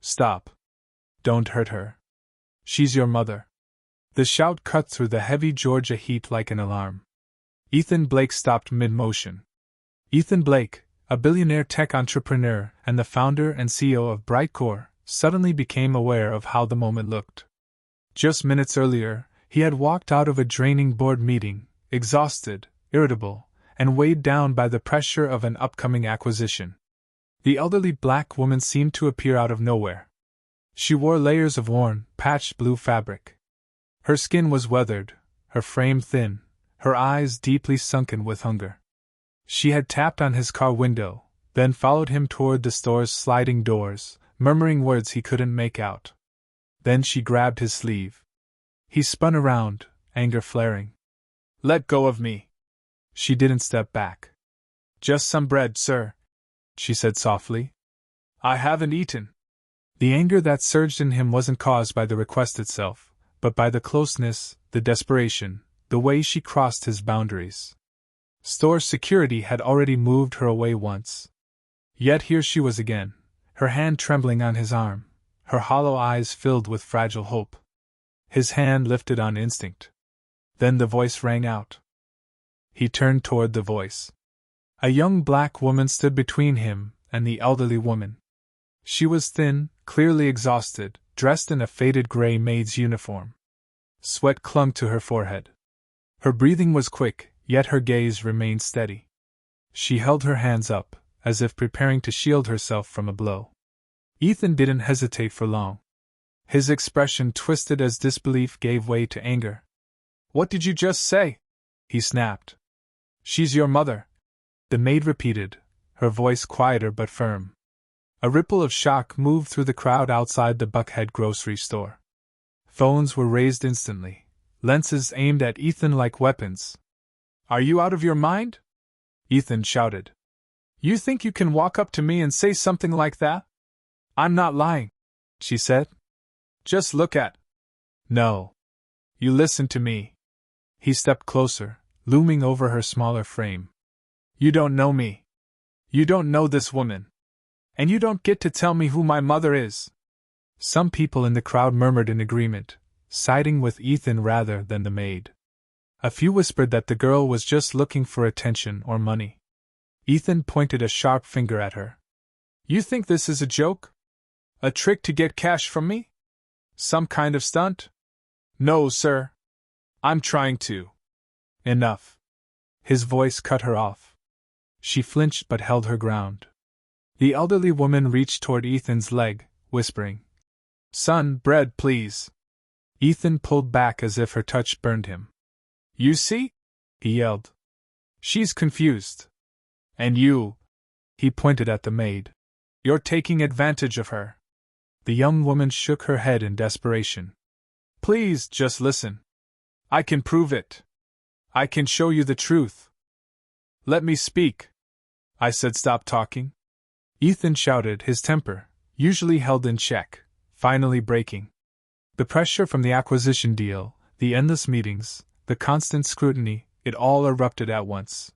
Stop. Don't hurt her. She's your mother. The shout cut through the heavy Georgia heat like an alarm. Ethan Blake stopped mid-motion. Ethan Blake, a billionaire tech entrepreneur and the founder and CEO of Brightcore, suddenly became aware of how the moment looked. Just minutes earlier, he had walked out of a draining board meeting, exhausted, irritable, and weighed down by the pressure of an upcoming acquisition. The elderly black woman seemed to appear out of nowhere. She wore layers of worn, patched blue fabric. Her skin was weathered, her frame thin, her eyes deeply sunken with hunger. She had tapped on his car window, then followed him toward the store's sliding doors, murmuring words he couldn't make out. Then she grabbed his sleeve. He spun around, anger flaring. "Let go of me." She didn't step back. "Just some bread, sir," she said softly. "I haven't eaten." The anger that surged in him wasn't caused by the request itself, but by the closeness, the desperation, the way she crossed his boundaries. Store security had already moved her away once. Yet here she was again, her hand trembling on his arm, her hollow eyes filled with fragile hope. His hand lifted on instinct. Then the voice rang out. He turned toward the voice. A young black woman stood between him and the elderly woman. She was thin, clearly exhausted, dressed in a faded gray maid's uniform. Sweat clung to her forehead. Her breathing was quick, yet her gaze remained steady. She held her hands up, as if preparing to shield herself from a blow. Ethan didn't hesitate for long. His expression twisted as disbelief gave way to anger. "What did you just say?" he snapped. "She's your mother," the maid repeated, her voice quieter but firm. A ripple of shock moved through the crowd outside the Buckhead grocery store. Phones were raised instantly, lenses aimed at Ethan like weapons. "Are you out of your mind?" Ethan shouted. "You think you can walk up to me and say something like that?" "I'm not lying," she said. "Just look at." "No. You listen to me." He stepped closer, looming over her smaller frame. "You don't know me. You don't know this woman. And you don't get to tell me who my mother is." Some people in the crowd murmured in agreement, siding with Ethan rather than the maid. A few whispered that the girl was just looking for attention or money. Ethan pointed a sharp finger at her. "You think this is a joke? A trick to get cash from me? Some kind of stunt?" "No, sir. I'm trying to." "Enough." His voice cut her off. She flinched but held her ground. The elderly woman reached toward Ethan's leg, whispering, "Son, bread, please." Ethan pulled back as if her touch burned him. "You see?" he yelled. "She's confused. And you," he pointed at the maid, "you're taking advantage of her." The young woman shook her head in desperation. "Please, just listen. I can prove it. I can show you the truth." "Let me speak." I said stop talking. Ethan shouted, his temper, usually held in check, finally breaking. The pressure from the acquisition deal, the endless meetings, the constant scrutiny, it all erupted at once.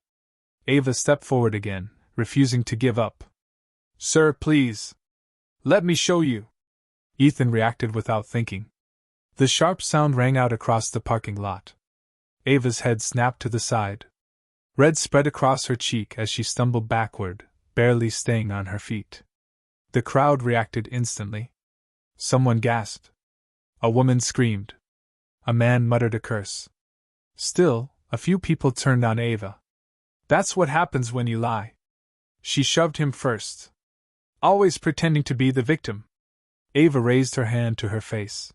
Ava stepped forward again, refusing to give up. "Sir, please. Let me show you." Ethan reacted without thinking. The sharp sound rang out across the parking lot. Ava's head snapped to the side. Red spread across her cheek as she stumbled backward, barely staying on her feet. The crowd reacted instantly. Someone gasped. A woman screamed. A man muttered a curse. Still, a few people turned on Ava. "That's what happens when you lie." She shoved him first. "Always pretending to be the victim." Ava raised her hand to her face.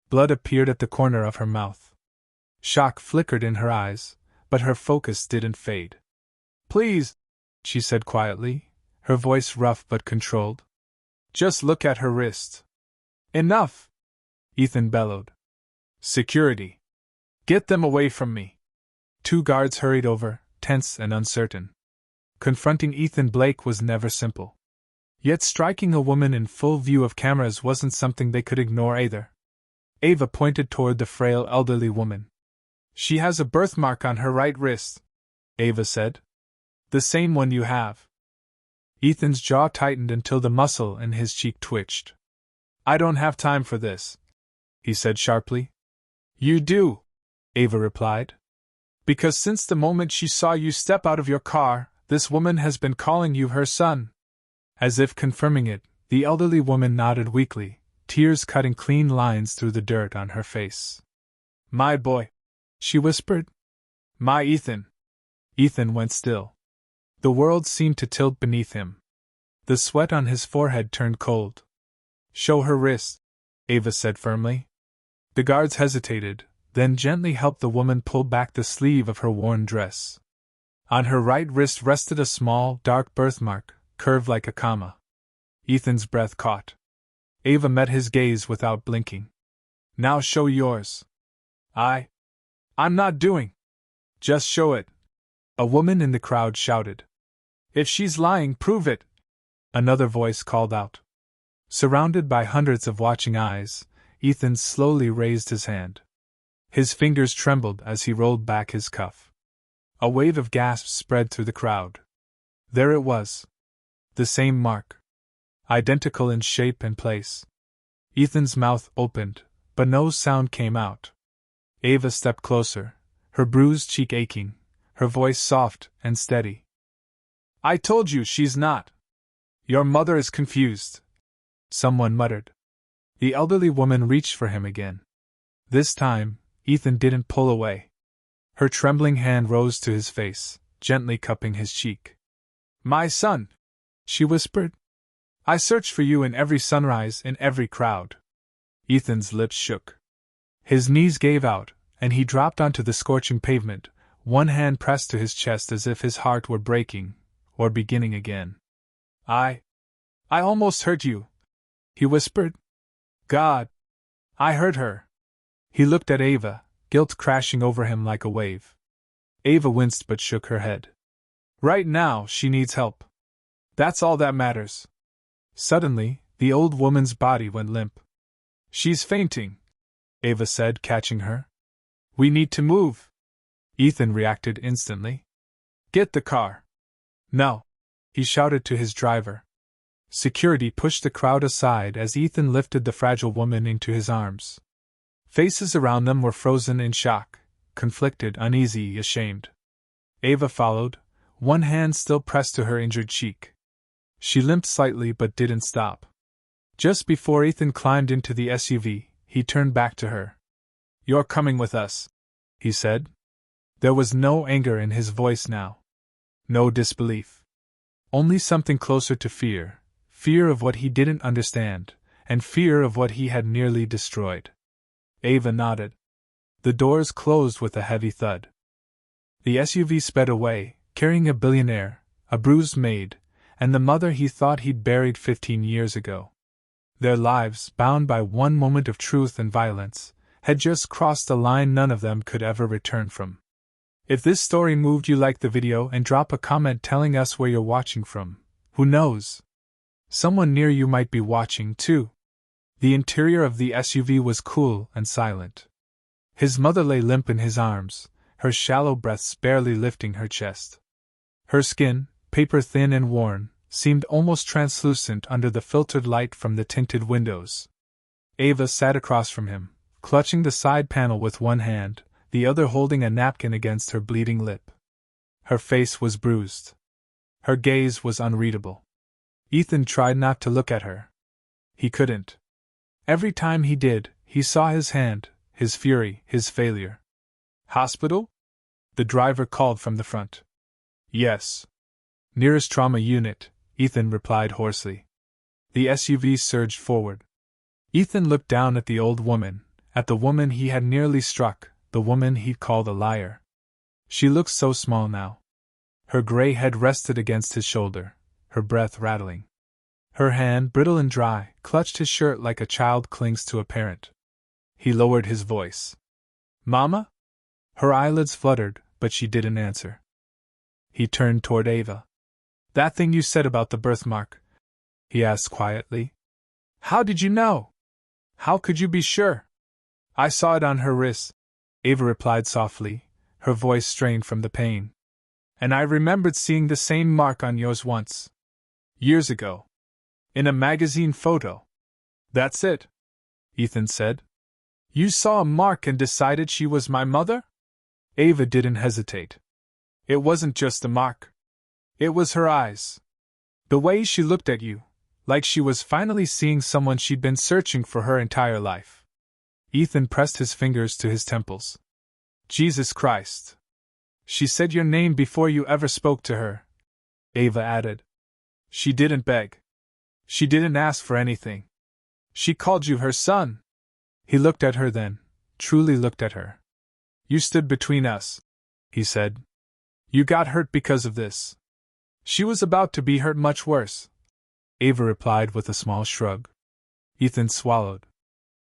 Blood appeared at the corner of her mouth. Shock flickered in her eyes, but her focus didn't fade. "Please," she said quietly, her voice rough but controlled. "Just look at her wrist." "Enough!" Ethan bellowed. "Security! Get them away from me!" Two guards hurried over, tense and uncertain. Confronting Ethan Blake was never simple. Yet striking a woman in full view of cameras wasn't something they could ignore either. Ava pointed toward the frail elderly woman. "She has a birthmark on her right wrist," Ava said. "The same one you have." Ethan's jaw tightened until the muscle in his cheek twitched. I don't have time for this, he said sharply. You do, Ava replied. Because since the moment she saw you step out of your car, this woman has been calling you her son. As if confirming it, the elderly woman nodded weakly, tears cutting clean lines through the dirt on her face. My boy, she whispered. My Ethan. Ethan went still. The world seemed to tilt beneath him. The sweat on his forehead turned cold. Show her wrist, Ava said firmly. The guards hesitated, then gently helped the woman pull back the sleeve of her worn dress. On her right wrist rested a small, dark birthmark, curved like a comma. Ethan's breath caught. Ava met his gaze without blinking. Now show yours. I'm not doing. Just show it. A woman in the crowd shouted. If she's lying, prove it. Another voice called out. Surrounded by hundreds of watching eyes, Ethan slowly raised his hand. His fingers trembled as he rolled back his cuff. A wave of gasps spread through the crowd. There it was. The same mark. Identical in shape and place. Ethan's mouth opened, but no sound came out. Ava stepped closer, her bruised cheek aching, her voice soft and steady. I told you she's not. Your mother is confused. Someone muttered. The elderly woman reached for him again. This time, Ethan didn't pull away. Her trembling hand rose to his face, gently cupping his cheek. My son, she whispered. I searched for you in every sunrise, in every crowd. Ethan's lips shook. His knees gave out, and he dropped onto the scorching pavement, one hand pressed to his chest as if his heart were breaking, or beginning again. I almost hurt you, he whispered. God, I hurt her. He looked at Ava, guilt crashing over him like a wave. Ava winced but shook her head. Right now, she needs help. That's all that matters. Suddenly, the old woman's body went limp. She's fainting, Ava said, catching her. We need to move. Ethan reacted instantly. Get the car. No, he shouted to his driver. Security pushed the crowd aside as Ethan lifted the fragile woman into his arms. Faces around them were frozen in shock, conflicted, uneasy, ashamed. Ava followed, one hand still pressed to her injured cheek. She limped slightly but didn't stop. Just before Ethan climbed into the SUV, he turned back to her. You're coming with us, he said. There was no anger in his voice now. No disbelief. Only something closer to fear. Fear of what he didn't understand, and fear of what he had nearly destroyed. Ava nodded. The doors closed with a heavy thud. The SUV sped away, carrying a billionaire, a bruised maid, and the mother he thought he'd buried 15 years ago. Their lives, bound by one moment of truth and violence, had just crossed a line none of them could ever return from. If this story moved you, like the video and drop a comment telling us where you're watching from. Who knows? Someone near you might be watching too. The interior of the SUV was cool and silent. His mother lay limp in his arms, her shallow breaths barely lifting her chest. Her skin, paper thin and worn, seemed almost translucent under the filtered light from the tinted windows. Ava sat across from him, clutching the side panel with one hand, the other holding a napkin against her bleeding lip. Her face was bruised. Her gaze was unreadable. Ethan tried not to look at her. He couldn't. Every time he did, he saw his hand, his fury, his failure. Hospital? The driver called from the front. Yes. Nearest trauma unit, Ethan replied hoarsely. The SUV surged forward. Ethan looked down at the old woman, at the woman he had nearly struck, the woman he'd called a liar. She looked so small now. Her gray head rested against his shoulder, her breath rattling. Her hand, brittle and dry, clutched his shirt like a child clings to a parent. He lowered his voice. Mama? Her eyelids fluttered, but she didn't answer. He turned toward Ava. That thing you said about the birthmark? He asked quietly. How did you know? How could you be sure? I saw it on her wrist, Ava replied softly, her voice strained from the pain. And I remembered seeing the same mark on yours once. Years ago. In a magazine photo. That's it, Ethan said. You saw a mark and decided she was my mother? Ava didn't hesitate. It wasn't just a mark. It was her eyes. The way she looked at you, like she was finally seeing someone she'd been searching for her entire life. Ethan pressed his fingers to his temples. Jesus Christ. She said your name before you ever spoke to her, Ava added. She didn't beg. She didn't ask for anything. She called you her son. He looked at her then, truly looked at her. You stood between us, he said. You got hurt because of this. She was about to be hurt much worse, Ava replied with a small shrug. Ethan swallowed.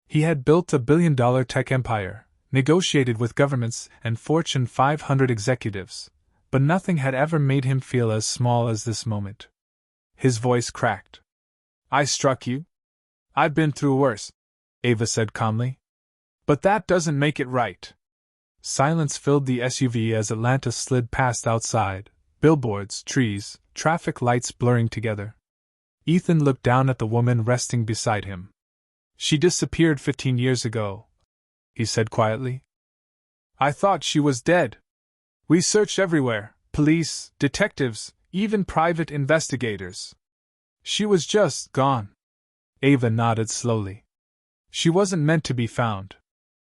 He had built a billion-dollar tech empire, negotiated with governments and Fortune 500 executives, but nothing had ever made him feel as small as this moment. His voice cracked. I struck you? I've been through worse, Ava said calmly. But that doesn't make it right. Silence filled the SUV as Atlanta slid past outside, billboards, trees, traffic lights blurring together. Ethan looked down at the woman resting beside him. She disappeared 15 years ago, he said quietly. I thought she was dead. We searched everywhere, police, detectives, even private investigators. She was just gone. Ava nodded slowly. She wasn't meant to be found.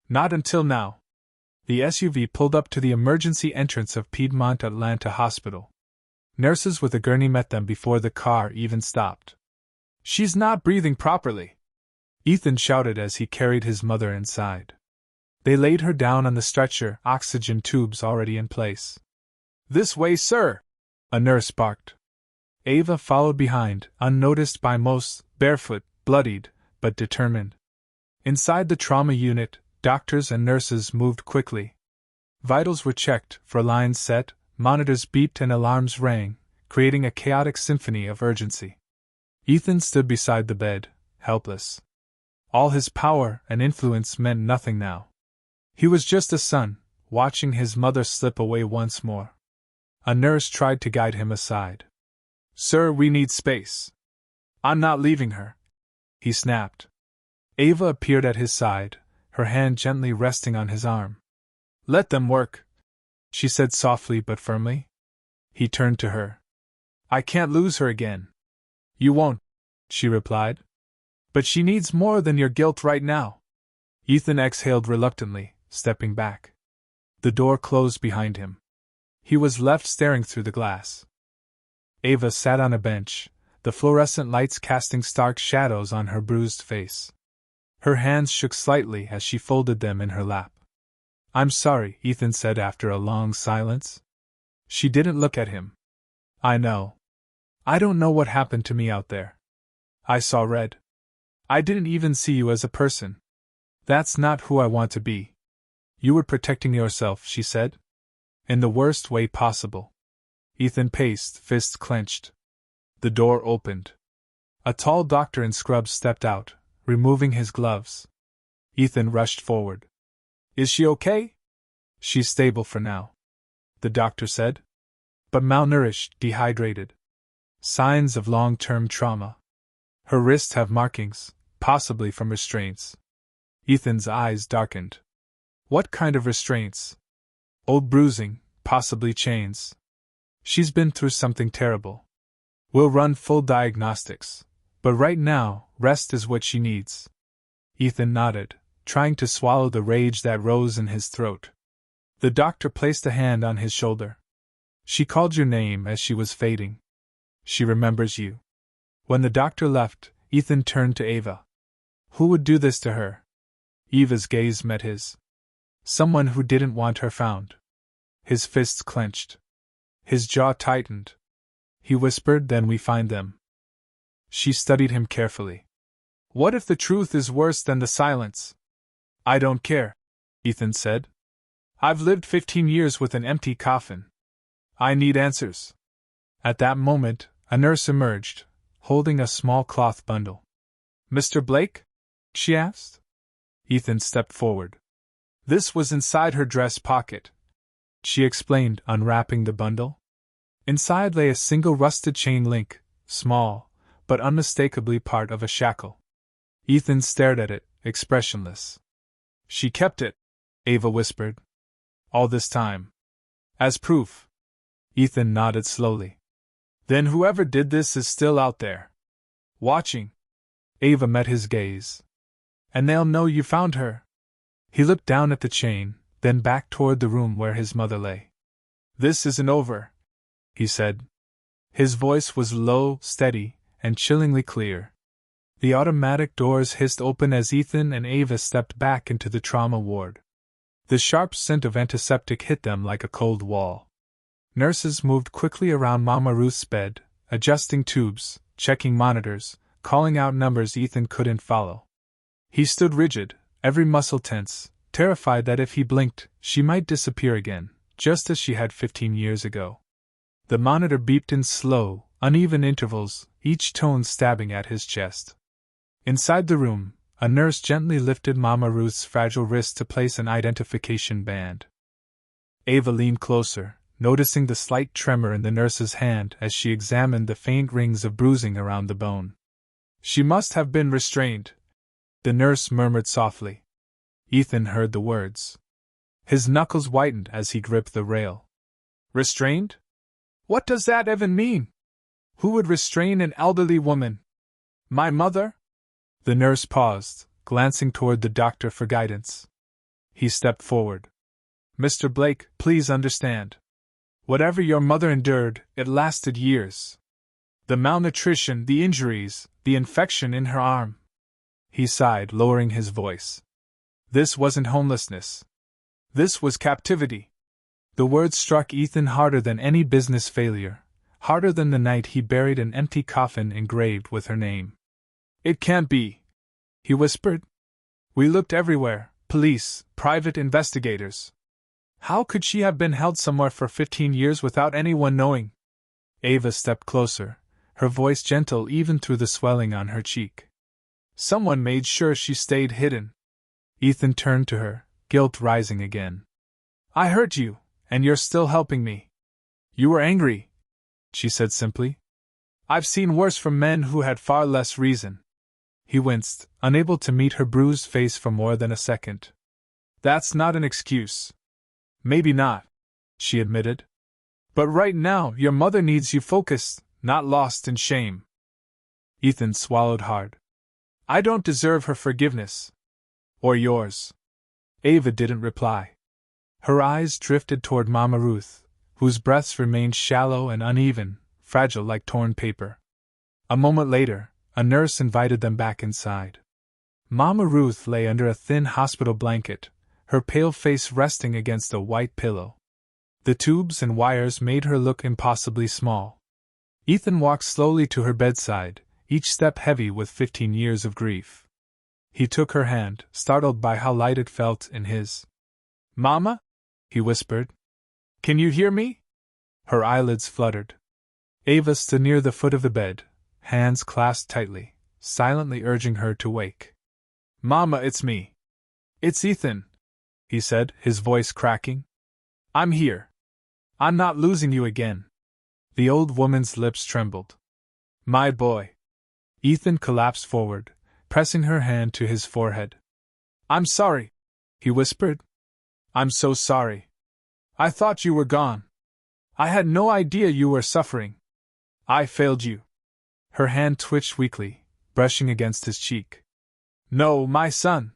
Not until now. The SUV pulled up to the emergency entrance of Piedmont Atlanta Hospital. Nurses with a gurney met them before the car even stopped. She's not breathing properly, Ethan shouted as he carried his mother inside. They laid her down on the stretcher, oxygen tubes already in place. This way, sir, a nurse barked. Ava followed behind, unnoticed by most, barefoot, bloodied, but determined. Inside the trauma unit, doctors and nurses moved quickly. Vitals were checked, for lines set, monitors beeped and alarms rang, creating a chaotic symphony of urgency. Ethan stood beside the bed, helpless. All his power and influence meant nothing now. He was just a son, watching his mother slip away once more. A nurse tried to guide him aside. Sir, we need space. I'm not leaving her, he snapped. Ava appeared at his side, her hand gently resting on his arm. Let them work, she said softly but firmly. He turned to her. I can't lose her again. You won't, she replied. But she needs more than your guilt right now. Ethan exhaled reluctantly, stepping back. The door closed behind him. He was left staring through the glass. Ava sat on a bench, the fluorescent lights casting stark shadows on her bruised face. Her hands shook slightly as she folded them in her lap. I'm sorry, Ethan said after a long silence. She didn't look at him. I know. I don't know what happened to me out there. I saw red. I didn't even see you as a person. That's not who I want to be. You were protecting yourself, she said. In the worst way possible. Ethan paced, fists clenched. The door opened. A tall doctor in scrubs stepped out, removing his gloves. Ethan rushed forward. Is she okay? She's stable for now, the doctor said. But malnourished, dehydrated. Signs of long-term trauma. Her wrists have markings, possibly from restraints. Ethan's eyes darkened. What kind of restraints? Old bruising, possibly chains. She's been through something terrible. We'll run full diagnostics, but right now, rest is what she needs. Ethan nodded, trying to swallow the rage that rose in his throat. The doctor placed a hand on his shoulder. She called your name as she was fading. She remembers you. When the doctor left, Ethan turned to Ava. Who would do this to her? Eva's gaze met his. Someone who didn't want her found. His fists clenched. His jaw tightened. He whispered, then we find them. She studied him carefully. What if the truth is worse than the silence? I don't care, Ethan said. I've lived 15 years with an empty coffin. I need answers. At that moment, a nurse emerged, holding a small cloth bundle. Mr. Blake? She asked. Ethan stepped forward. This was inside her dress pocket, she explained, unwrapping the bundle. Inside lay a single rusted chain link, small, but unmistakably part of a shackle. Ethan stared at it, expressionless. She kept it, Ava whispered. All this time. As proof. Ethan nodded slowly. Then whoever did this is still out there. Watching. Ava met his gaze. And they'll know you found her. He looked down at the chain, then back toward the room where his mother lay. This isn't over, he said. His voice was low, steady, and chillingly clear. The automatic doors hissed open as Ethan and Ava stepped back into the trauma ward. The sharp scent of antiseptic hit them like a cold wall. Nurses moved quickly around Mama Ruth's bed, adjusting tubes, checking monitors, calling out numbers Ethan couldn't follow. He stood rigid, every muscle tense, terrified that if he blinked, she might disappear again, just as she had 15 years ago. The monitor beeped in slow, uneven intervals, each tone stabbing at his chest. Inside the room, a nurse gently lifted Mama Ruth's fragile wrist to place an identification band. Ava leaned closer, noticing the slight tremor in the nurse's hand as she examined the faint rings of bruising around the bone. She must have been restrained, the nurse murmured softly. Ethan heard the words. His knuckles whitened as he gripped the rail. Restrained? What does that even mean? Who would restrain an elderly woman? My mother? The nurse paused, glancing toward the doctor for guidance. He stepped forward. Mr. Blake, please understand. Whatever your mother endured, it lasted years. The malnutrition, the injuries, the infection in her arm. He sighed, lowering his voice. This wasn't homelessness. This was captivity. The words struck Ethan harder than any business failure, harder than the night he buried an empty coffin engraved with her name. It can't be, he whispered. We looked everywhere, police, private investigators. How could she have been held somewhere for 15 years without anyone knowing? Ava stepped closer, her voice gentle even through the swelling on her cheek. Someone made sure she stayed hidden. Ethan turned to her, guilt rising again. I hurt you, and you're still helping me. You were angry, she said simply. I've seen worse from men who had far less reason. He winced, unable to meet her bruised face for more than a second. That's not an excuse. Maybe not, she admitted. But right now, your mother needs you focused, not lost in shame. Ethan swallowed hard. I don't deserve her forgiveness. Or yours. Ava didn't reply. Her eyes drifted toward Mama Ruth, whose breaths remained shallow and uneven, fragile like torn paper. A moment later, a nurse invited them back inside. Mama Ruth lay under a thin hospital blanket, her pale face resting against a white pillow. The tubes and wires made her look impossibly small. Ethan walked slowly to her bedside, each step heavy with 15 years of grief. He took her hand, startled by how light it felt in his. Mama? He whispered. Can you hear me? Her eyelids fluttered. Ava stood near the foot of the bed, hands clasped tightly, silently urging her to wake. Mama, it's me. It's Ethan, he said, his voice cracking. I'm here. I'm not losing you again. The old woman's lips trembled. My boy. Ethan collapsed forward, pressing her hand to his forehead. I'm sorry, he whispered. I'm so sorry. I thought you were gone. I had no idea you were suffering. I failed you. Her hand twitched weakly, brushing against his cheek. No, my son.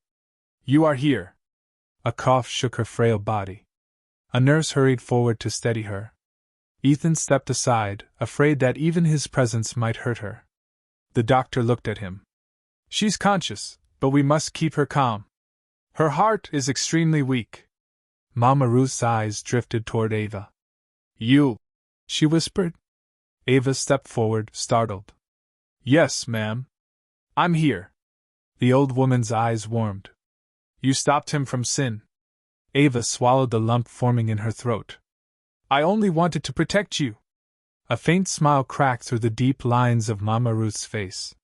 You are here. A cough shook her frail body. A nurse hurried forward to steady her. Ethan stepped aside, afraid that even his presence might hurt her. The doctor looked at him. She's conscious, but we must keep her calm. Her heart is extremely weak. Mama Ruth's eyes drifted toward Ava. You, she whispered. Ava stepped forward, startled. Yes, ma'am. I'm here. The old woman's eyes warmed. You stopped him from sin. Ava swallowed the lump forming in her throat. I only wanted to protect you. A faint smile cracked through the deep lines of Mama Ruth's face.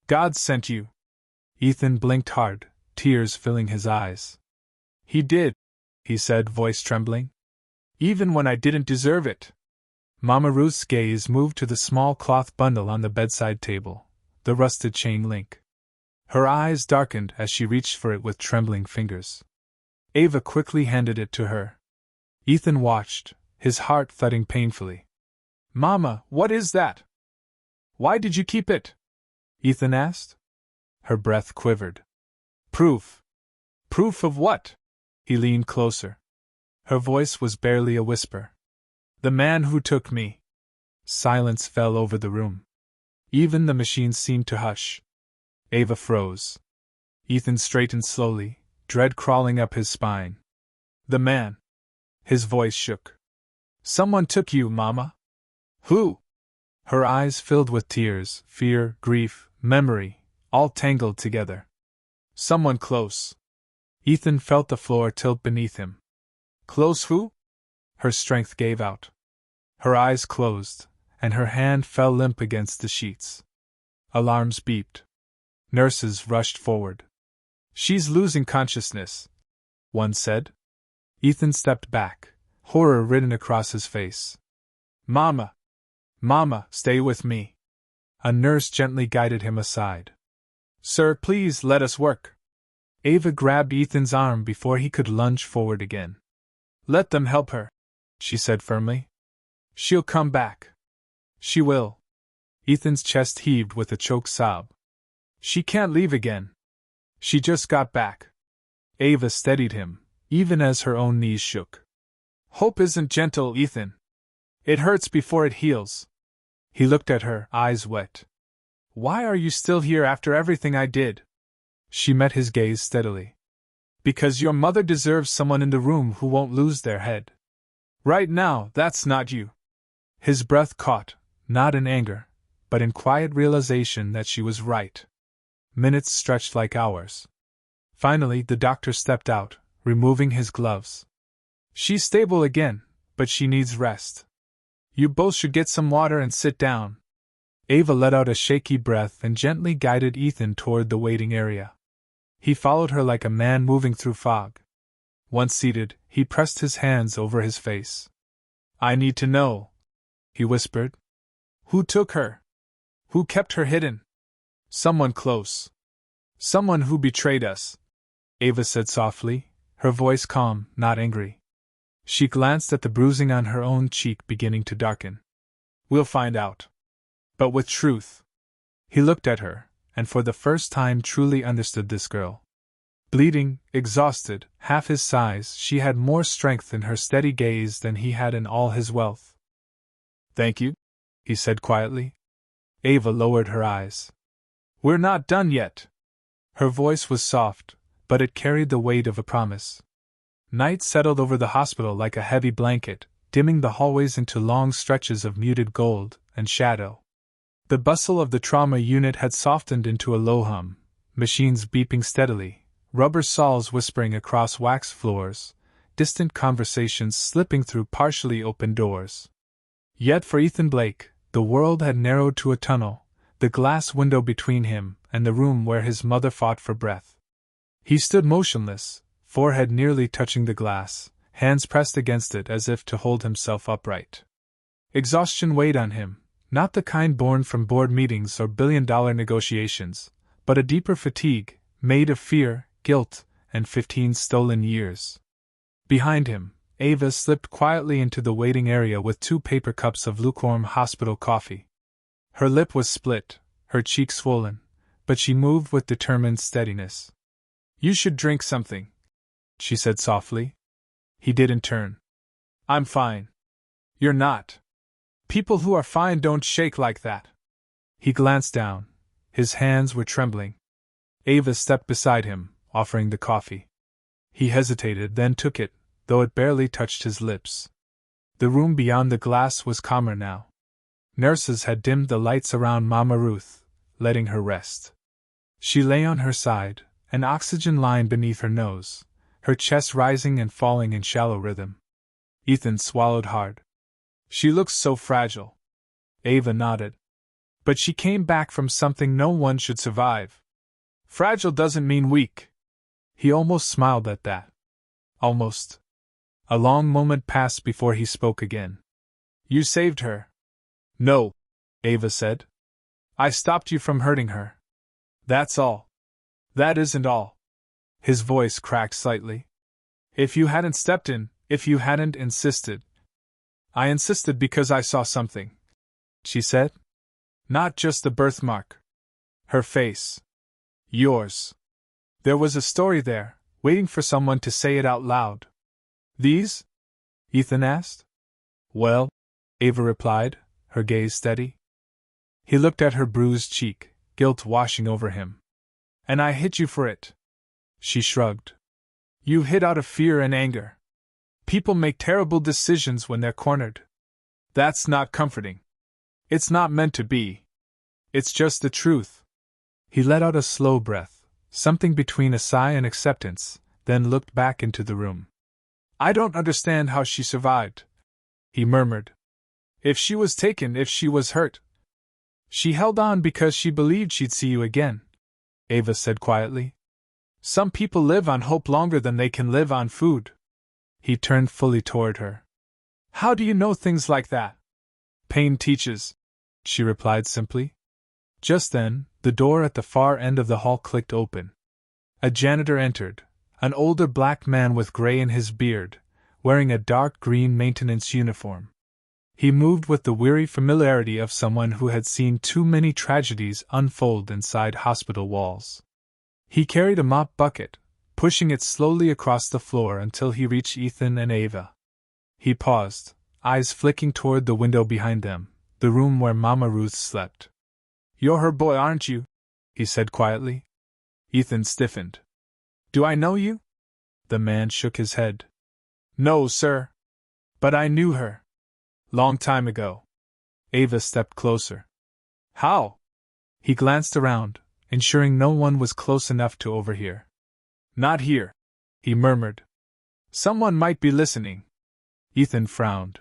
God sent you. Ethan blinked hard, tears filling his eyes. He did, he said, voice trembling. Even when I didn't deserve it. Mama Ruth's gaze moved to the small cloth bundle on the bedside table, the rusted chain link. Her eyes darkened as she reached for it with trembling fingers. Ava quickly handed it to her. Ethan watched, his heart thudding painfully. "Mama, what is that? Why did you keep it?" Ethan asked. Her breath quivered. "Proof." "Proof of what?" He leaned closer. Her voice was barely a whisper. "The man who took me." Silence fell over the room. Even the machines seemed to hush. Ava froze. Ethan straightened slowly, dread crawling up his spine. "The man." His voice shook. "Someone took you, Mama." "Who?" Her eyes filled with tears, fear, grief, memory, all tangled together. "Someone close." Ethan felt the floor tilt beneath him. "Close who?" Her strength gave out. Her eyes closed, and her hand fell limp against the sheets. Alarms beeped. Nurses rushed forward. "She's losing consciousness," one said. Ethan stepped back, horror written across his face. "Mama! Mama, stay with me." A nurse gently guided him aside. "Sir, please let us work." Ava grabbed Ethan's arm before he could lunge forward again. "Let them help her," she said firmly. "She'll come back." "She will." Ethan's chest heaved with a choked sob. "She can't leave again. She just got back." Ava steadied him, even as her own knees shook. "Hope isn't gentle, Ethan. It hurts before it heals." He looked at her, eyes wet. "Why are you still here after everything I did?" She met his gaze steadily. "Because your mother deserves someone in the room who won't lose their head. Right now, that's not you." His breath caught, not in anger, but in quiet realization that she was right. Minutes stretched like hours. Finally, the doctor stepped out, removing his gloves. "She's stable again, but she needs rest. You both should get some water and sit down." Ava let out a shaky breath and gently guided Ethan toward the waiting area. He followed her like a man moving through fog. Once seated, he pressed his hands over his face. "I need to know," he whispered. "Who took her? Who kept her hidden?" "Someone close. Someone who betrayed us," Ava said softly, her voice calm, not angry. She glanced at the bruising on her own cheek beginning to darken. "We'll find out. But with truth." He looked at her, and for the first time truly understood this girl. Bleeding, exhausted, half his size, she had more strength in her steady gaze than he had in all his wealth. "Thank you," he said quietly. Ava lowered her eyes. "We're not done yet." Her voice was soft, but it carried the weight of a promise. Night settled over the hospital like a heavy blanket, dimming the hallways into long stretches of muted gold and shadow. The bustle of the trauma unit had softened into a low hum, machines beeping steadily, rubber saws whispering across wax floors, distant conversations slipping through partially open doors. Yet for Ethan Blake, the world had narrowed to a tunnel, the glass window between him and the room where his mother fought for breath. He stood motionless, forehead nearly touching the glass, hands pressed against it as if to hold himself upright. Exhaustion weighed on him, not the kind born from board meetings or billion-dollar negotiations, but a deeper fatigue, made of fear, guilt, and 15 stolen years. Behind him, Ava slipped quietly into the waiting area with 2 paper cups of lukewarm hospital coffee. Her lip was split, her cheek swollen, but she moved with determined steadiness. "You should drink something," she said softly. He didn't turn. "I'm fine." "You're not. People who are fine don't shake like that." He glanced down. His hands were trembling. Ava stepped beside him, offering the coffee. He hesitated, then took it, though it barely touched his lips. The room beyond the glass was calmer now. Nurses had dimmed the lights around Mama Ruth, letting her rest. She lay on her side, an oxygen line beneath her nose, her chest rising and falling in shallow rhythm. Ethan swallowed hard. "She looks so fragile." Ava nodded. "But she came back from something no one should survive." "Fragile doesn't mean weak." He almost smiled at that. Almost. A long moment passed before he spoke again. "You saved her." "No," Ava said. "I stopped you from hurting her. That's all." That isn't all. His voice cracked slightly. If you hadn't stepped in, if you hadn't insisted. I insisted because I saw something, she said. Not just the birthmark. Her face. Yours. There was a story there, waiting for someone to say it out loud. These? Ethan asked. Well, Ava replied, her gaze steady. He looked at her bruised cheek, guilt washing over him. And I hit you for it. She shrugged. You hit out of fear and anger. People make terrible decisions when they're cornered. That's not comforting. It's not meant to be. It's just the truth. He let out a slow breath, something between a sigh and acceptance, then looked back into the room. I don't understand how she survived, he murmured. If she was taken, if she was hurt. She held on because she believed she'd see you again, Ava said quietly. Some people live on hope longer than they can live on food. He turned fully toward her. How do you know things like that? Pain teaches, she replied simply. Just then, the door at the far end of the hall clicked open. A janitor entered, an older black man with gray in his beard, wearing a dark green maintenance uniform. He moved with the weary familiarity of someone who had seen too many tragedies unfold inside hospital walls. He carried a mop bucket, pushing it slowly across the floor until he reached Ethan and Ava. He paused, eyes flicking toward the window behind them, the room where Mama Ruth slept. You're her boy, aren't you? He said quietly. Ethan stiffened. Do I know you? The man shook his head. No, sir. But I knew her. Long time ago. Ava stepped closer. How? He glanced around, ensuring no one was close enough to overhear. Not here, he murmured. Someone might be listening. Ethan frowned.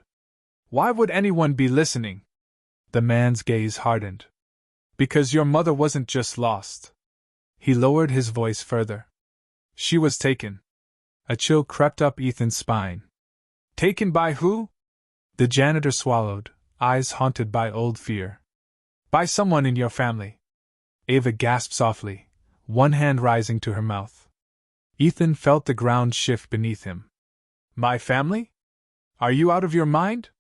Why would anyone be listening? The man's gaze hardened. Because your mother wasn't just lost. He lowered his voice further. She was taken. A chill crept up Ethan's spine. Taken by who? The janitor swallowed, eyes haunted by old fear. By someone in your family. Ava gasped softly, one hand rising to her mouth. Ethan felt the ground shift beneath him. My family? Are you out of your mind?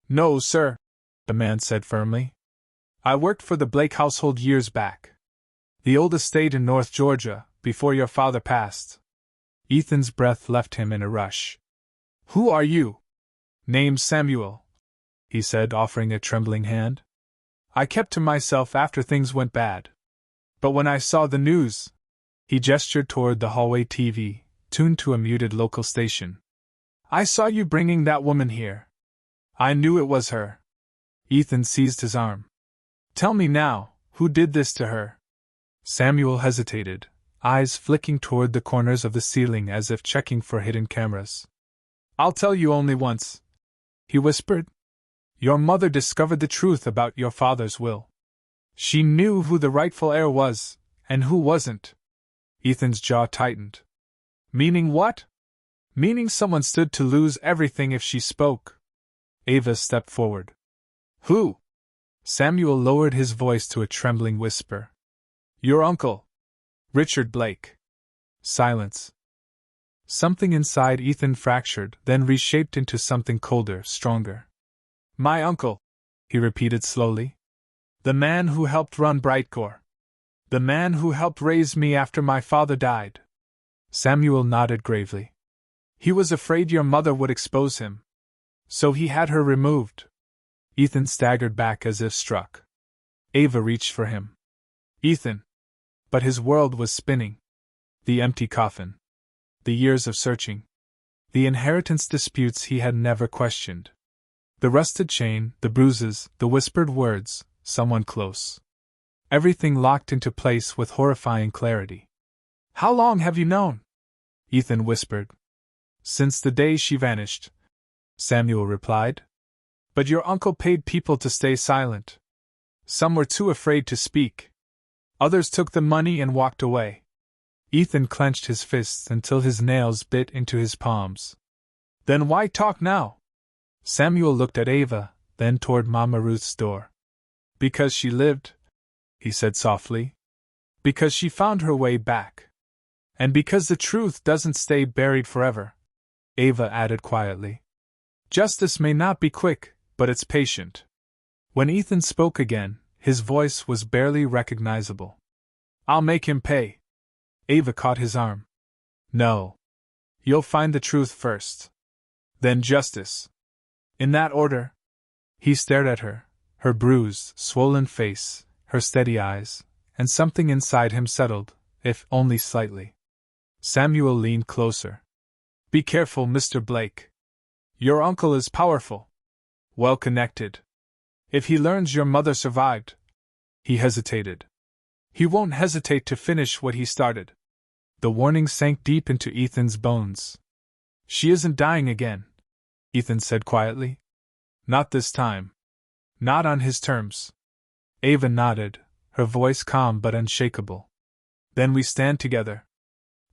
No, sir, the man said firmly. I worked for the Blake household years back. The old estate in North Georgia, before your father passed. Ethan's breath left him in a rush. Who are you? Name's Samuel, he said, offering a trembling hand. I kept to myself after things went bad. But when I saw the news, he gestured toward the hallway TV, tuned to a muted local station. I saw you bringing that woman here. I knew it was her. Ethan seized his arm. Tell me now, who did this to her? Samuel hesitated, eyes flicking toward the corners of the ceiling as if checking for hidden cameras. I'll tell you only once, he whispered. Your mother discovered the truth about your father's will. She knew who the rightful heir was, and who wasn't. Ethan's jaw tightened. Meaning what? Meaning someone stood to lose everything if she spoke. Ava stepped forward. Who? Samuel lowered his voice to a trembling whisper. Your uncle. Richard Blake. Silence. Something inside Ethan fractured, then reshaped into something colder, stronger. My uncle, he repeated slowly. The man who helped run Brightcore. The man who helped raise me after my father died. Samuel nodded gravely. He was afraid your mother would expose him. So he had her removed. Ethan staggered back as if struck. Ava reached for him. Ethan. But his world was spinning. The empty coffin. The years of searching. The inheritance disputes he had never questioned. The rusted chain, the bruises, the whispered words, someone close. Everything locked into place with horrifying clarity. How long have you known? Ethan whispered. Since the day she vanished, Samuel replied. But your uncle paid people to stay silent. Some were too afraid to speak. Others took the money and walked away. Ethan clenched his fists until his nails bit into his palms. Then why talk now? Samuel looked at Ava, then toward Mama Ruth's door. Because she lived, he said softly. Because she found her way back. And because the truth doesn't stay buried forever, Ava added quietly. Justice may not be quick, but it's patient. When Ethan spoke again, his voice was barely recognizable. I'll make him pay. Ava caught his arm. No. You'll find the truth first. Then justice. In that order. He stared at her, her bruised, swollen face, her steady eyes, and something inside him settled, if only slightly. Samuel leaned closer. Be careful, Mr. Blake. Your uncle is powerful. Well connected. If he learns your mother survived. He hesitated. He won't hesitate to finish what he started. The warning sank deep into Ethan's bones. She isn't dying again, Ethan said quietly. Not this time. Not on his terms. Ava nodded, her voice calm but unshakable. Then we stand together.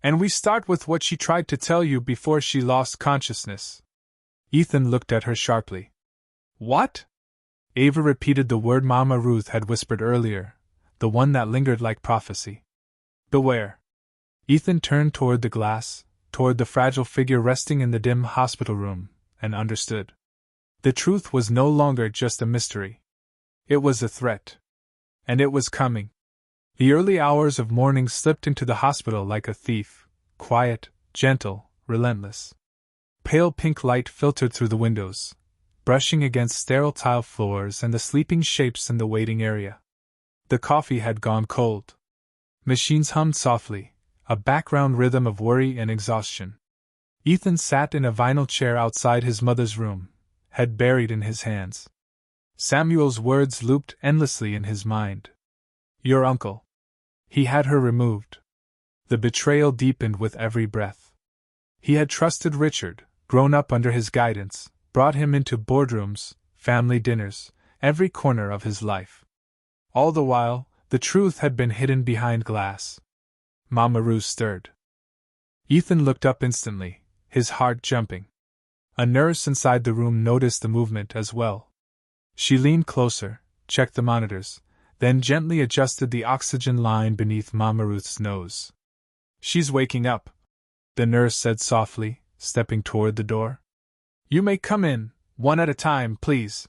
And we start with what she tried to tell you before she lost consciousness. Ethan looked at her sharply. What? Ava repeated the word Mama Ruth had whispered earlier, the one that lingered like prophecy. Beware. Ethan turned toward the glass, toward the fragile figure resting in the dim hospital room, and understood. The truth was no longer just a mystery. It was a threat. And it was coming. The early hours of morning slipped into the hospital like a thief, quiet, gentle, relentless. Pale pink light filtered through the windows, brushing against sterile tile floors and the sleeping shapes in the waiting area. The coffee had gone cold. Machines hummed softly, a background rhythm of worry and exhaustion. Ethan sat in a vinyl chair outside his mother's room, head buried in his hands. Samuel's words looped endlessly in his mind. Your uncle. He had her removed. The betrayal deepened with every breath. He had trusted Richard, grown up under his guidance, brought him into boardrooms, family dinners, every corner of his life. All the while, the truth had been hidden behind glass. Mama Ruth stirred. Ethan looked up instantly, his heart jumping. A nurse inside the room noticed the movement as well. She leaned closer, checked the monitors, then gently adjusted the oxygen line beneath Mama Ruth's nose. She's waking up, the nurse said softly, stepping toward the door. You may come in, one at a time, please.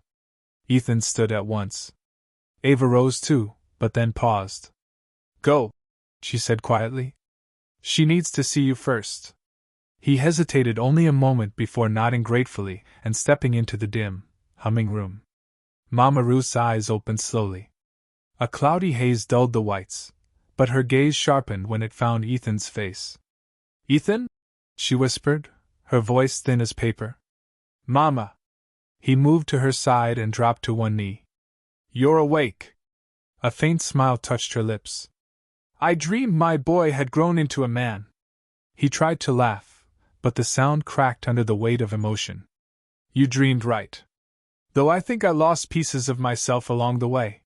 Ethan stood at once. Ava rose too, but then paused. Go, she said quietly. She needs to see you first. He hesitated only a moment before nodding gratefully and stepping into the dim, humming room. Mama Ruth's eyes opened slowly. A cloudy haze dulled the whites, but her gaze sharpened when it found Ethan's face. Ethan? She whispered, her voice thin as paper. Mama. He moved to her side and dropped to one knee. You're awake. A faint smile touched her lips. I dreamed my boy had grown into a man. He tried to laugh, but the sound cracked under the weight of emotion. You dreamed right. Though I think I lost pieces of myself along the way.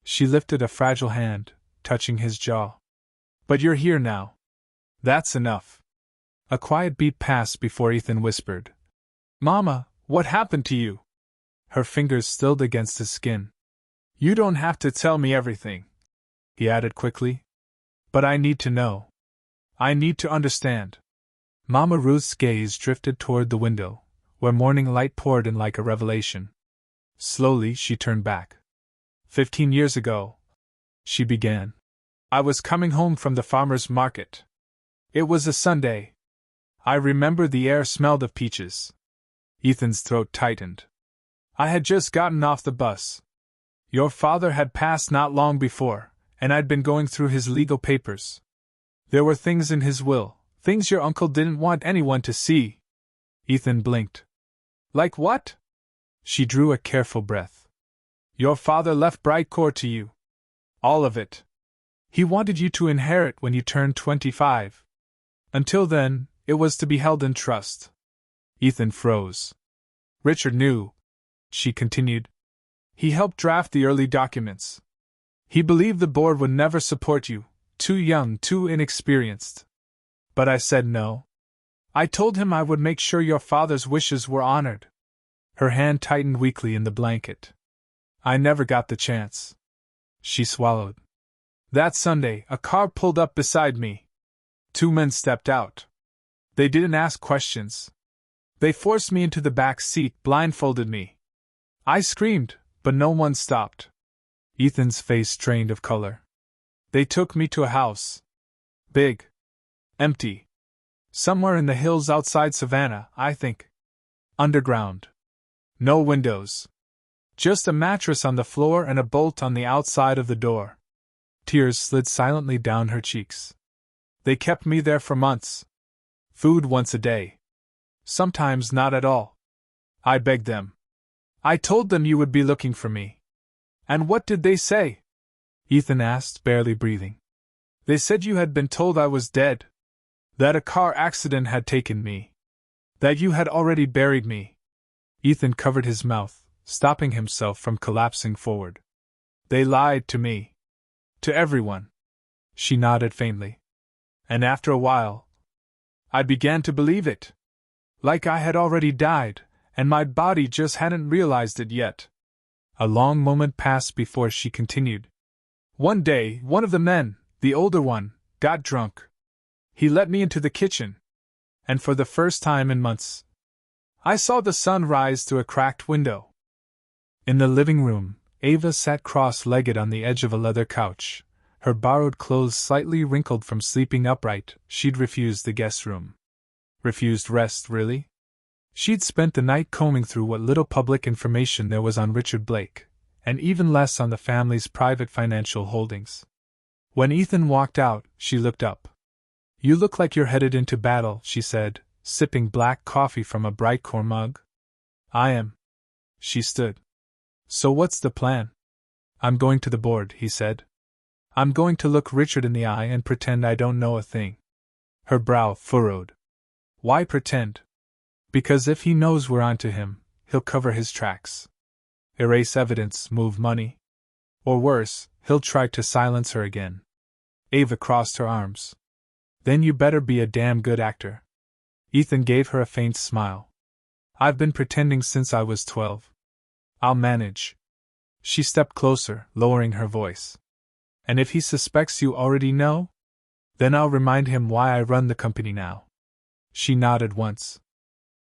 She lifted a fragile hand, touching his jaw. But you're here now. That's enough. A quiet beat passed before Ethan whispered. Mama, what happened to you? Her fingers stilled against his skin. You don't have to tell me everything, he added quickly. But I need to know. I need to understand. Mama Ruth's gaze drifted toward the window, where morning light poured in like a revelation. Slowly she turned back. 15 years ago, she began. I was coming home from the farmer's market. It was a Sunday. I remember the air smelled of peaches. Ethan's throat tightened. I had just gotten off the bus. Your father had passed not long before, and I'd been going through his legal papers. There were things in his will, things your uncle didn't want anyone to see. Ethan blinked. Like what? She drew a careful breath. Your father left Brightcore to you. All of it. He wanted you to inherit when you turned 25. Until then, it was to be held in trust. Ethan froze. Richard knew, she continued. He helped draft the early documents. He believed the board would never support you, too young, too inexperienced. But I said no. I told him I would make sure your father's wishes were honored. Her hand tightened weakly in the blanket. I never got the chance. She swallowed. That Sunday, a car pulled up beside me. Two men stepped out. They didn't ask questions. They forced me into the back seat, blindfolded me. I screamed, but no one stopped. Ethan's face strained of color. They took me to a house. Big. Empty. Somewhere in the hills outside Savannah, I think. Underground. No windows. Just a mattress on the floor and a bolt on the outside of the door. Tears slid silently down her cheeks. They kept me there for months. Food once a day. Sometimes not at all. I begged them. I told them you would be looking for me. And what did they say? Ethan asked, barely breathing. They said you had been told I was dead. That a car accident had taken me. That you had already buried me. Ethan covered his mouth, stopping himself from collapsing forward. They lied to me. To everyone. She nodded faintly. And after a while, I began to believe it. Like I had already died, and my body just hadn't realized it yet. A long moment passed before she continued. One day, one of the men, the older one, got drunk. He let me into the kitchen. And for the first time in months, I saw the sun rise through a cracked window. In the living room, Ava sat cross-legged on the edge of a leather couch, her borrowed clothes slightly wrinkled from sleeping upright. She'd refused the guest room. Refused rest, really? She'd spent the night combing through what little public information there was on Richard Blake, and even less on the family's private financial holdings. When Ethan walked out, she looked up. You look like you're headed into battle, she said, sipping black coffee from a bright core mug. I am. She stood. So what's the plan? I'm going to the board, he said. I'm going to look Richard in the eye and pretend I don't know a thing. Her brow furrowed. Why pretend? Because if he knows we're onto him, he'll cover his tracks. Erase evidence, move money. Or worse, he'll try to silence her again. Ava crossed her arms. Then you better be a damn good actor. Ethan gave her a faint smile. I've been pretending since I was 12. I'll manage. She stepped closer, lowering her voice. And if he suspects you already know? Then I'll remind him why I run the company now. She nodded once.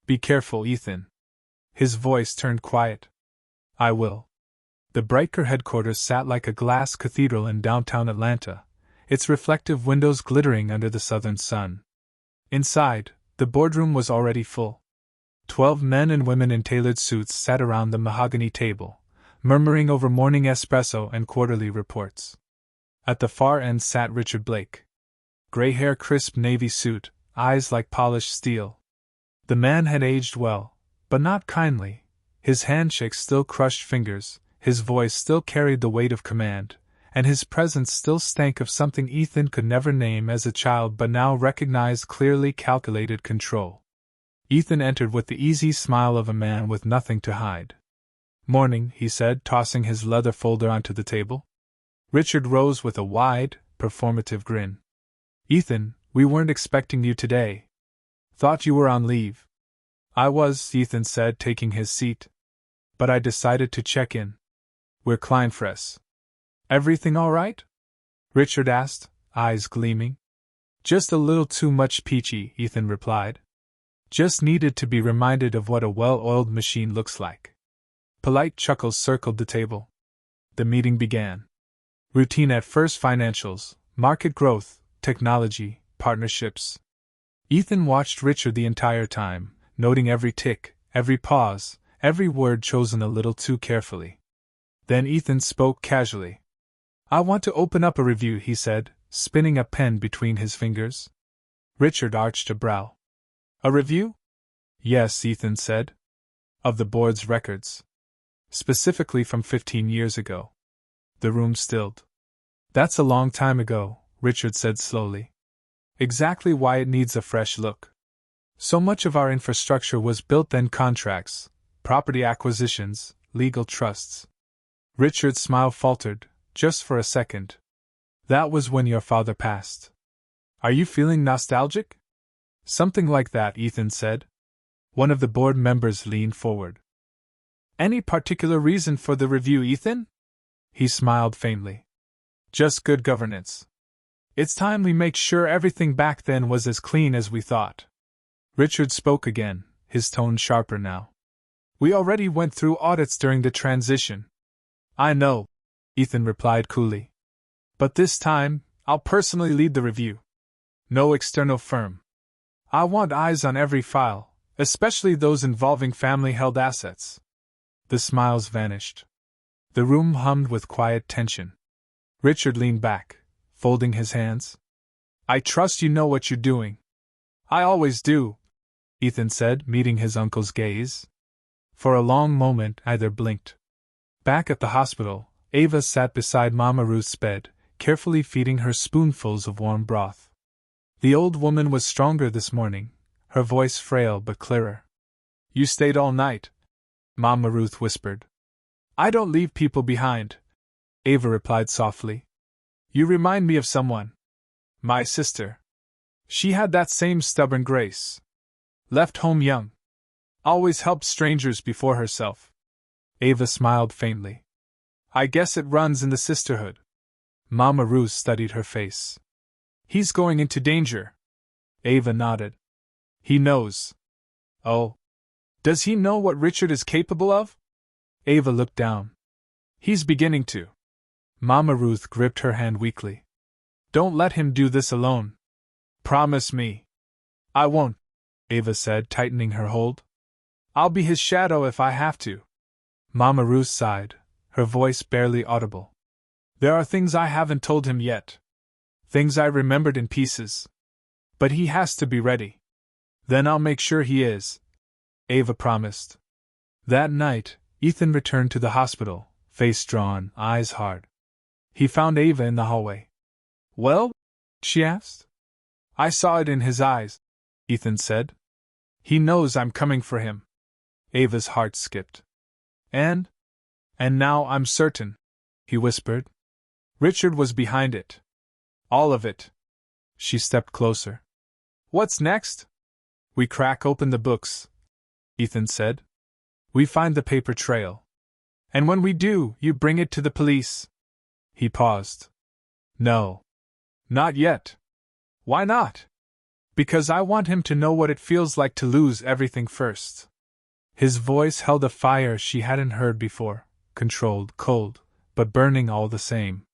Be careful, Ethan. His voice turned quiet. I will. The Breiker headquarters sat like a glass cathedral in downtown Atlanta, its reflective windows glittering under the southern sun. Inside, the boardroom was already full. 12 men and women in tailored suits sat around the mahogany table, murmuring over morning espresso and quarterly reports. At the far end sat Richard Blake. Gray hair, crisp navy suit, eyes like polished steel. The man had aged well, but not kindly. His handshake still crushed fingers, his voice still carried the weight of command, and his presence still stank of something Ethan could never name as a child but now recognized clearly calculated control. Ethan entered with the easy smile of a man with nothing to hide. Morning, he said, tossing his leather folder onto the table. Richard rose with a wide, performative grin. Ethan, we weren't expecting you today. Thought you were on leave. I was, Ethan said, taking his seat. But I decided to check in. We're Kleinfress. Everything all right? Richard asked, eyes gleaming. Just a little too much peachy, Ethan replied. Just needed to be reminded of what a well-oiled machine looks like. Polite chuckles circled the table. The meeting began. Routine at first: financials, market growth, technology, partnerships. Ethan watched Richard the entire time, noting every tick, every pause, every word chosen a little too carefully. Then Ethan spoke casually. I want to open up a review, he said, spinning a pen between his fingers. Richard arched a brow. A review? Yes, Ethan said. Of the board's records. Specifically from 15 years ago. The room stilled. That's a long time ago, Richard said slowly. Exactly why it needs a fresh look. So much of our infrastructure was built then: contracts, property acquisitions, legal trusts. Richard's smile faltered, just for a second. That was when your father passed. Are you feeling nostalgic? Something like that, Ethan said. One of the board members leaned forward. Any particular reason for the review, Ethan? He smiled faintly. Just good governance. It's time we make sure everything back then was as clean as we thought. Richard spoke again, his tone sharper now. We already went through audits during the transition. I know, Ethan replied coolly. But this time, I'll personally lead the review. No external firm. I want eyes on every file, especially those involving family-held assets. The smiles vanished. The room hummed with quiet tension. Richard leaned back, folding his hands. I trust you know what you're doing. I always do, Ethan said, meeting his uncle's gaze. For a long moment, either blinked. Back at the hospital, Ava sat beside Mama Ruth's bed, carefully feeding her spoonfuls of warm broth. The old woman was stronger this morning, her voice frail but clearer. You stayed all night, Mama Ruth whispered. I don't leave people behind, Ava replied softly. You remind me of someone. My sister. She had that same stubborn grace. Left home young. Always helped strangers before herself. Ava smiled faintly. I guess it runs in the sisterhood. Mama Ruth studied her face. He's going into danger. Ava nodded. He knows. Oh. Does he know what Richard is capable of? Ava looked down. He's beginning to. Mama Ruth gripped her hand weakly. Don't let him do this alone. Promise me. I won't, Ava said, tightening her hold. I'll be his shadow if I have to. Mama Ruth sighed, her voice barely audible. There are things I haven't told him yet. Things I remembered in pieces. But he has to be ready. Then I'll make sure he is, Ava promised. That night, Ethan returned to the hospital, face drawn, eyes hard. He found Ava in the hallway. Well? She asked. I saw it in his eyes, Ethan said. He knows I'm coming for him. Ava's heart skipped. And now I'm certain, he whispered. Richard was behind it. All of it. She stepped closer. What's next? We crack open the books, Ethan said. We find the paper trail. And when we do, you bring it to the police. He paused. No. Not yet. Why not? Because I want him to know what it feels like to lose everything first. His voice held a fire she hadn't heard before, controlled, cold, but burning all the same.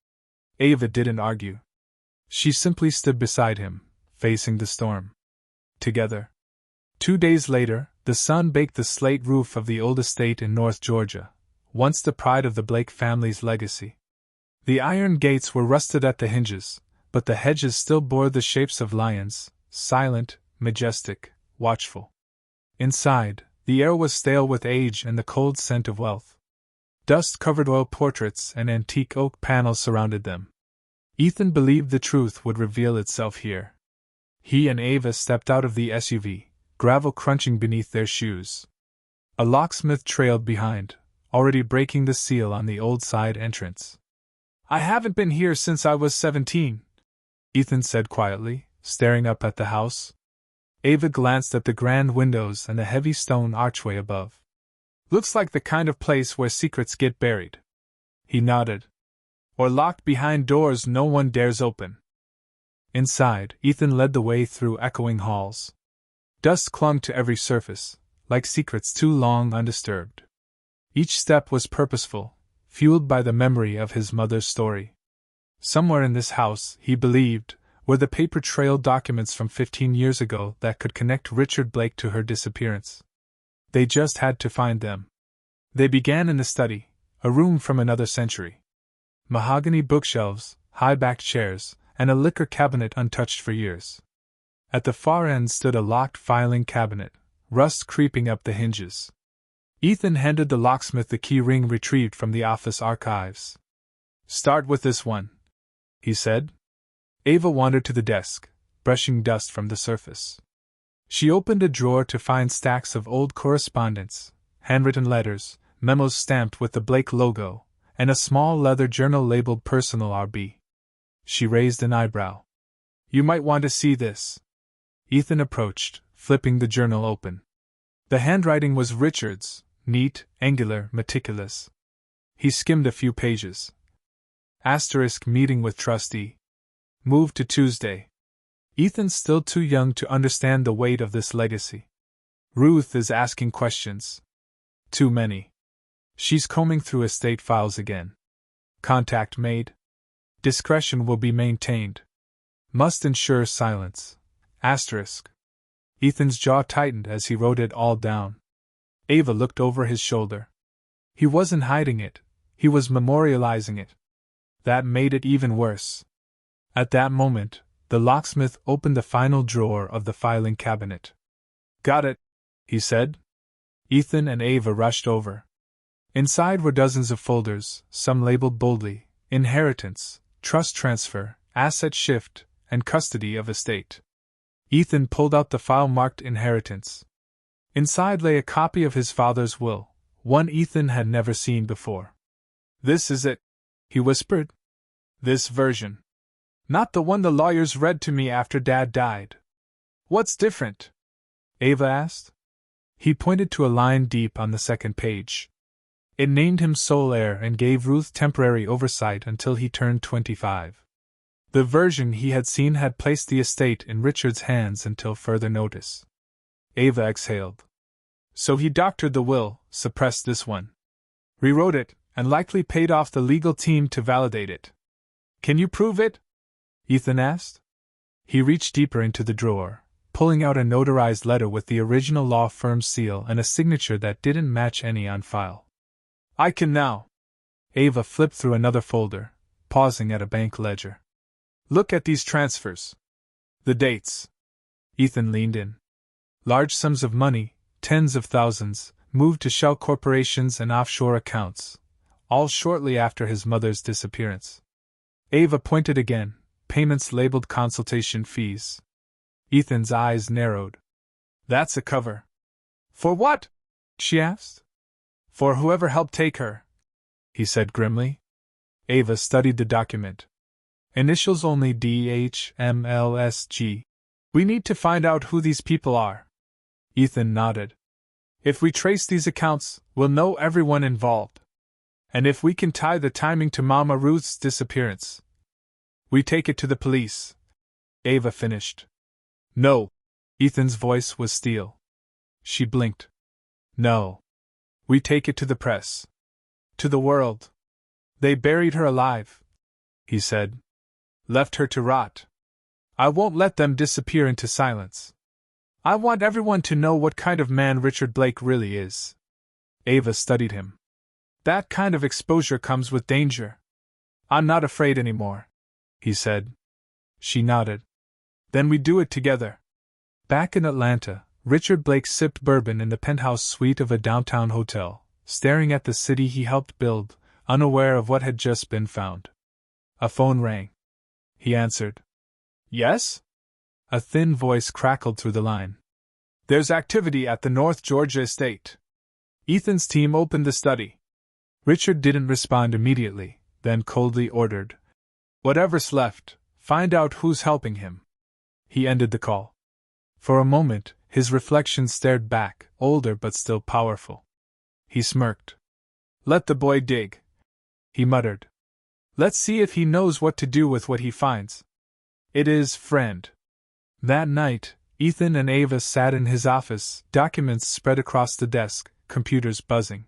Ava didn't argue. She simply stood beside him, facing the storm. Together. 2 days later, the sun baked the slate roof of the old estate in North Georgia, once the pride of the Blake family's legacy. The iron gates were rusted at the hinges, but the hedges still bore the shapes of lions, silent, majestic, watchful. Inside, the air was stale with age and the cold scent of wealth. Dust-covered oil portraits and antique oak panels surrounded them. Ethan believed the truth would reveal itself here. He and Ava stepped out of the SUV, gravel crunching beneath their shoes. A locksmith trailed behind, already breaking the seal on the old side entrance. I haven't been here since I was 17, Ethan said quietly, staring up at the house. Ava glanced at the grand windows and the heavy stone archway above. Looks like the kind of place where secrets get buried. He nodded. Or locked behind doors no one dares open. Inside, Ethan led the way through echoing halls. Dust clung to every surface, like secrets too long undisturbed. Each step was purposeful, fueled by the memory of his mother's story. Somewhere in this house, he believed, were the paper trail documents from 15 years ago that could connect Richard Blake to her disappearance. They just had to find them. They began in the study, a room from another century. Mahogany bookshelves, high-backed chairs, and a liquor cabinet untouched for years. At the far end stood a locked filing cabinet, rust creeping up the hinges. Ethan handed the locksmith the key ring retrieved from the office archives. Start with this one, he said. Ava wandered to the desk, brushing dust from the surface. She opened a drawer to find stacks of old correspondence, handwritten letters, memos stamped with the Blake logo, and a small leather journal labeled Personal RB. She raised an eyebrow. You might want to see this. Ethan approached, flipping the journal open. The handwriting was Richard's, neat, angular, meticulous. He skimmed a few pages. Meeting with trustee. Moved to Tuesday. Ethan's still too young to understand the weight of this legacy. Ruth is asking questions. Too many. She's combing through estate files again. Contact made. Discretion will be maintained. Must ensure silence. Asterisk. Ethan's jaw tightened as he wrote it all down. Ava looked over his shoulder. He wasn't hiding it, he was memorializing it. That made it even worse. At that moment, the locksmith opened the final drawer of the filing cabinet. Got it, he said. Ethan and Ava rushed over. Inside were dozens of folders, some labeled boldly, inheritance, trust transfer, asset shift, and custody of estate. Ethan pulled out the file marked inheritance. Inside lay a copy of his father's will, one Ethan had never seen before. This is it, he whispered. This version. Not the one the lawyers read to me after Dad died. What's different? Ava asked. He pointed to a line deep on the second page. It named him sole heir and gave Ruth temporary oversight until he turned 25. The version he had seen had placed the estate in Richard's hands until further notice. Ava exhaled. So he doctored the will, suppressed this one. Rewrote it, and likely paid off the legal team to validate it. Can you prove it? Ethan asked. He reached deeper into the drawer, pulling out a notarized letter with the original law firm's seal and a signature that didn't match any on file. I can now. Ava flipped through another folder, pausing at a bank ledger. Look at these transfers. The dates. Ethan leaned in. Large sums of money, tens of thousands, moved to shell corporations and offshore accounts, all shortly after his mother's disappearance. Ava pointed again, payments labeled consultation fees. Ethan's eyes narrowed. That's a cover. For what? She asked. For whoever helped take her, he said grimly. Ava studied the document. Initials only DHMLSG. We need to find out who these people are. Ethan nodded. If we trace these accounts, we'll know everyone involved. And if we can tie the timing to Mama Ruth's disappearance, we take it to the police. Ava finished. No. Ethan's voice was steel. She blinked. No. We take it to the press. To the world. They buried her alive, he said. Left her to rot. I won't let them disappear into silence. I want everyone to know what kind of man Richard Blake really is. Ava studied him. That kind of exposure comes with danger. I'm not afraid anymore, he said. She nodded. Then we do it together. Back in Atlanta, Richard Blake sipped bourbon in the penthouse suite of a downtown hotel, staring at the city he helped build, unaware of what had just been found. A phone rang. He answered. Yes? A thin voice crackled through the line. There's activity at the North Georgia estate. Ethan's team opened the study. Richard didn't respond immediately, then coldly ordered, whatever's left, find out who's helping him. He ended the call. For a moment, his reflection stared back, older but still powerful. He smirked. Let the boy dig, he muttered. Let's see if he knows what to do with what he finds. It is, friend. That night, Ethan and Ava sat in his office, documents spread across the desk, computers buzzing.